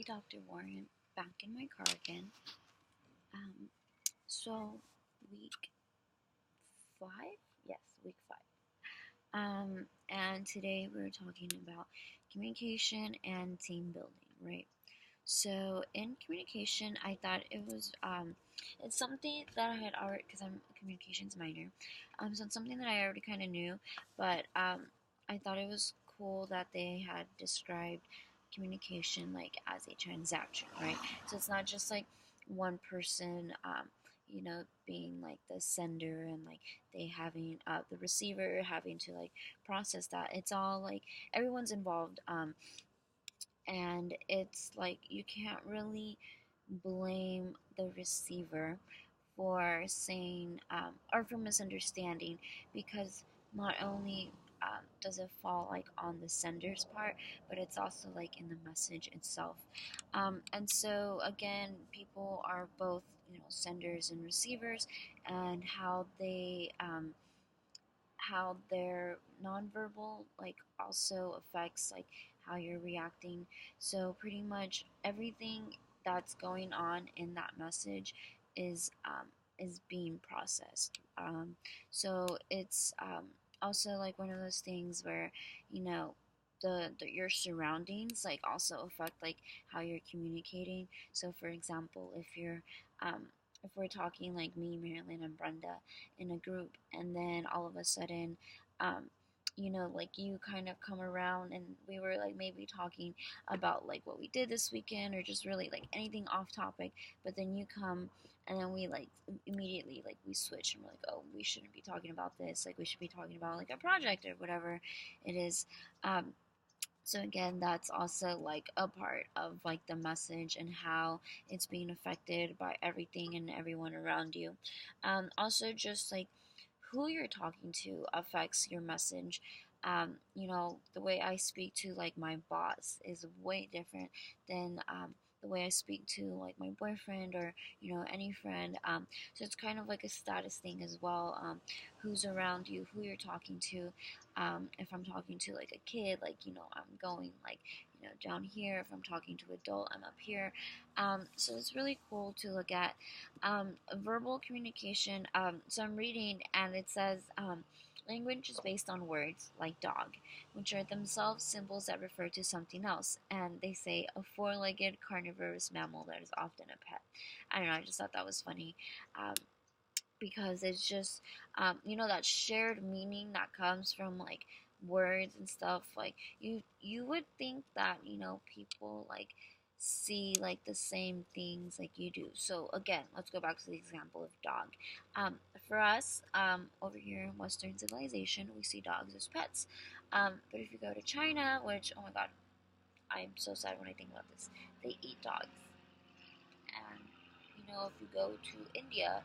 Dr. Warren, back in my car again. Um, so week 5? Yes, week 5. And today we're talking about communication and team building, right? So in communication, I thought it's something that I had already, because I'm a communications minor, so it's something that I already kind of knew, but I thought it was cool that they had described communication like as a transaction, right? So it's not just like one person, being like the sender and like they having the receiver having to like process that. It's all like everyone's involved. And it's like you can't really blame the receiver for saying or for misunderstanding, because not only does it fall like on the sender's part, but it's also like in the message itself. And so again, people are both senders and receivers, and how their nonverbal like also affects like how you're reacting. So pretty much everything that's going on in that message is being processed. So it's also like one of those things where you know your surroundings like also affect like how you're communicating. So for example, um, if we're talking like me, Marilyn, and Brenda in a group, and then all of a sudden, um, like you kind of come around, and we were like maybe talking about like what we did this weekend, or just really like anything off topic, but then you come, and then we like immediately like we switch, and we're like, oh, we shouldn't be talking about this, like we should be talking about like a project or whatever it is. So again, that's also like a part of like the message and how it's being affected by everything and everyone around you. Also, just like who you're talking to affects your message. The way I speak to like my boss is way different than the way I speak to like my boyfriend or any friend. So it's kind of like a status thing as well. Who's around you, who you're talking to. If I'm talking to like a kid, like I'm going like down here. If I'm talking to adult, I'm up here. So it's really cool to look at verbal communication. So I'm reading, and it says language is based on words like dog, which are themselves symbols that refer to something else. And they say a four-legged carnivorous mammal that is often a pet. I don't know. I just thought that was funny. Because it's just that shared meaning that comes from like words and stuff. Like you would think that people like see like the same things like you do. So again, let's go back to the example of dog. For us, over here in Western civilization, we see dogs as pets. But if you go to China, which, oh my god, I'm so sad when I think about this, they eat dogs. And if you go to India,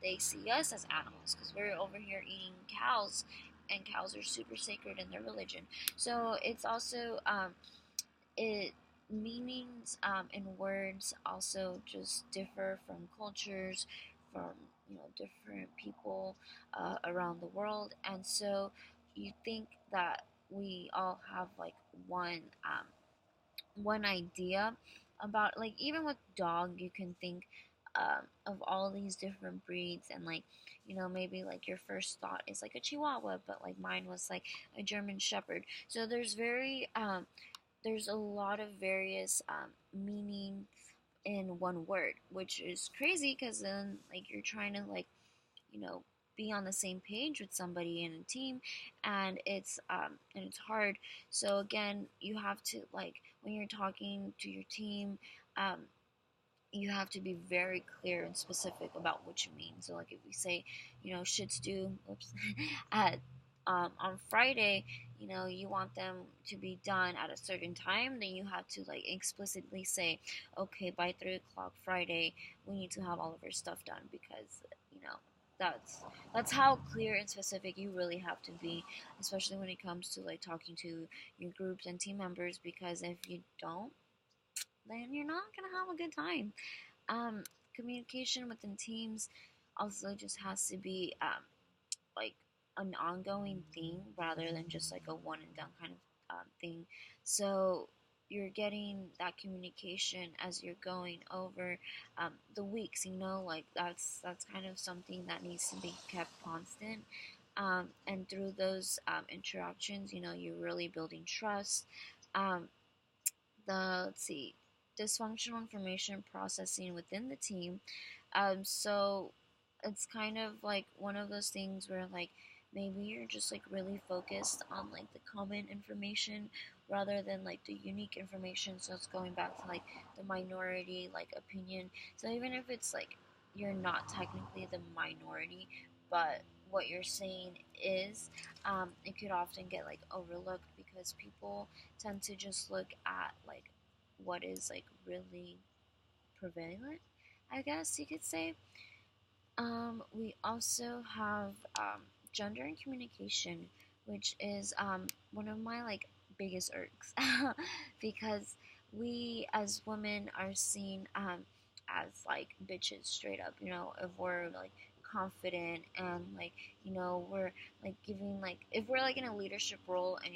they see us as animals because we're over here eating cows, and cows are super sacred in their religion. So it's also it meanings and words also just differ from cultures, from different people around the world. And so you think that we all have like one idea about, like, even with dog you can think of all these different breeds, and like maybe like your first thought is like a chihuahua, but like mine was like a German shepherd. So there's a lot of various meaning in one word, which is crazy because then like you're trying to like you know be on the same page with somebody in a team, and it's hard. So again, you have to, like, when you're talking to your team, um, you have to be very clear and specific about what you mean. So like if we say shih tzu, oops, at on Friday, you want them to be done at a certain time, then you have to like explicitly say, okay, by 3 o'clock Friday, we need to have all of our stuff done, because you know that's how clear and specific you really have to be, especially when it comes to like talking to your groups and team members, because if you don't, then you're not gonna have a good time. um, Communication within teams also just has to be like an ongoing thing rather than just like a one and done kind of thing. So you're getting that communication as you're going over the weeks. Like that's kind of something that needs to be kept constant. And through those interactions, you're really building trust. Um, let's see, dysfunctional information processing within the team. So it's kind of like one of those things where like maybe you're just like really focused on like the common information rather than like the unique information. So it's going back to like the minority like opinion. So even if it's like you're not technically the minority, but what you're saying is, it could often get like overlooked because people tend to just look at like what is like really prevalent, I guess you could say. We also have gender and communication, which is one of my like biggest irks because we as women are seen as like bitches straight up. If we're like confident and like we're like giving like if we're like in a leadership role and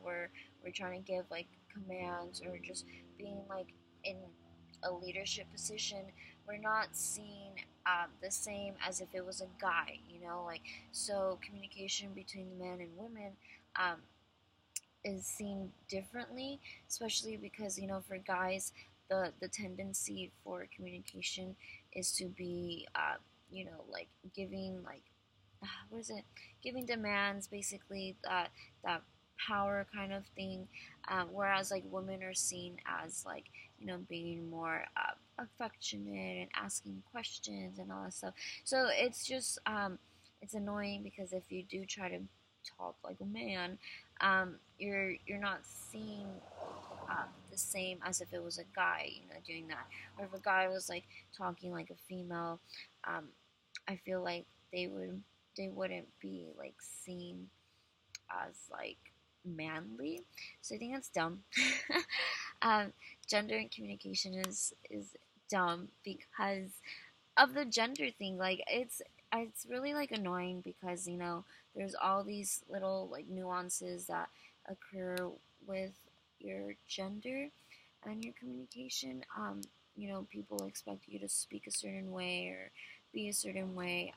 we're trying to give like commands or just being like in a leadership position, we're not seen the same as if it was a guy, like so communication between men and women um, is seen differently, especially because for guys the tendency for communication is to be like giving like what is it giving demands basically that power kind of thing, whereas like women are seen as like being more affectionate and asking questions and all that stuff. So it's just it's annoying because if you do try to talk like a man, you're not seeing the same as if it was a guy doing that, or if a guy was like talking like a female. I feel like they wouldn't be like seen as like manly. So I think that's dumb. um, Gender and communication is dumb because of the gender thing. Like it's really like annoying because there's all these little like nuances that occur with your gender and your communication. People expect you to speak a certain way or be a certain way.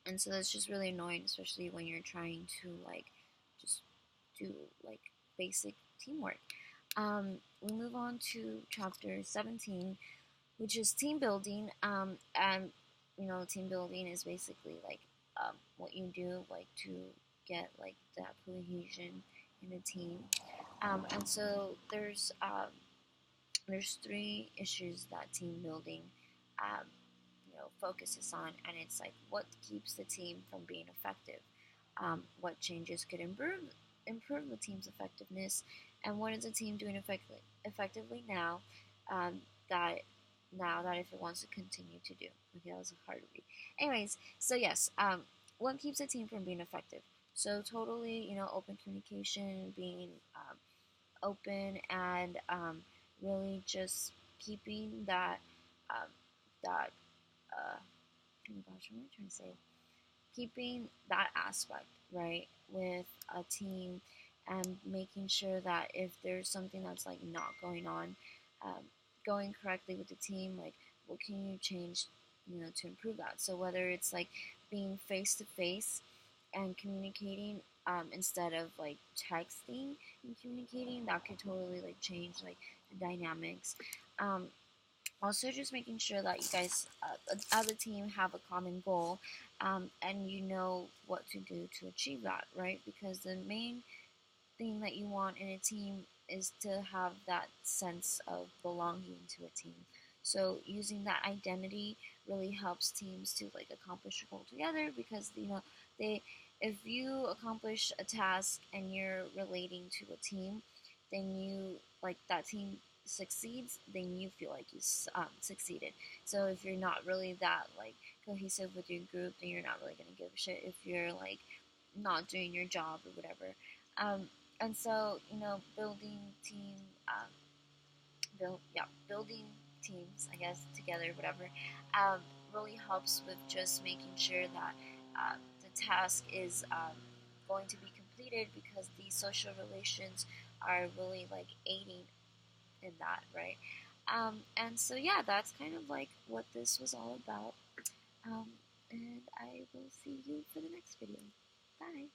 And so that's just really annoying, especially when you're trying to like just do like basic teamwork. We move on to chapter 17, which is team building. And team building is basically like what you do like to get like that cohesion in a team. And so there's three issues that team building um, focuses on, and it's like what keeps the team from being effective, what changes could improve the team's effectiveness, and what is the team doing effectively now, um, that if it wants to continue to do. Okay, that was a hard read. Anyways, so yes, what keeps a team from being effective? So totally, open communication, being open, and really just keeping that um, that oh my gosh, what am I trying to say? Keeping that aspect right with a team, and making sure that if there's something that's like not going on, um, going correctly with the team, like what can you change, to improve that? So whether it's like being face to face and communicating, instead of like texting and communicating, that could totally like change like the dynamics. Um, Also just making sure that you guys as a team have a common goal, and you know what to do to achieve that, right? Because the main thing that you want in a team is to have that sense of belonging to a team. So using that identity really helps teams to like accomplish a goal together, because they if you accomplish a task and you're relating to a team, then you like that team succeeds, then you feel like you succeeded. So if you're not really that like cohesive with your group, then you're not really gonna give a shit if you're like not doing your job or whatever. And so building team, building teams, I guess, together, whatever, um, really helps with just making sure that the task is going to be completed, because these social relations are really like aiding in that, right? And so yeah, that's kind of like what this was all about. Um, and I will see you for the next video. Bye.